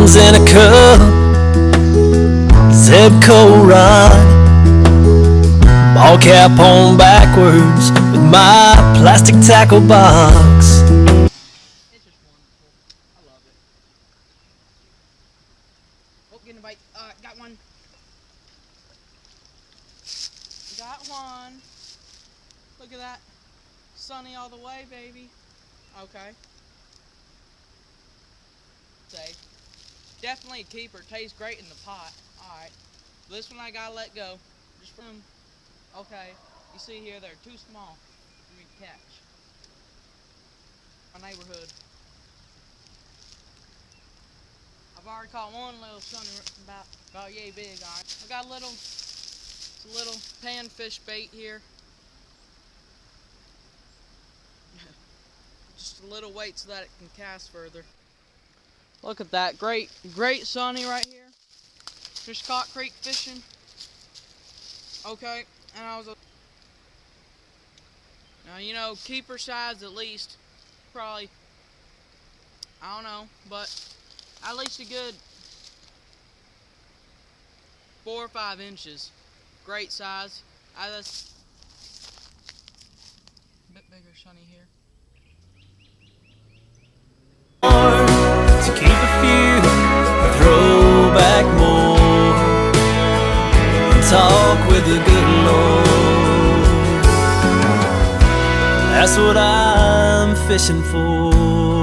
comes in a cup, Zebco run, ball cap on backwards with my plastic tackle box. It's just wonderful. I love it. Oh, getting a bite. Got one. Got one. Look at that. Sunny all the way, baby. Okay. Say. Definitely a keeper. Tastes great in the pot. Alright. This one I gotta let go. Just from. Okay. You see here, they're too small for me to catch. My neighborhood. I've already caught one little sunny about yay big. Alright. I got a little panfish bait here. Just a little weight so that it can cast further. Look at that, great sunny right here. Just caught creek fishing. Okay, and I was now, you know, keeper size at least, probably, I don't know, but at least a good 4 or 5 inches. Great size. That's a bit bigger sunny here. To keep a few, throw back more, and talk with the good Lord. That's what I'm fishing for.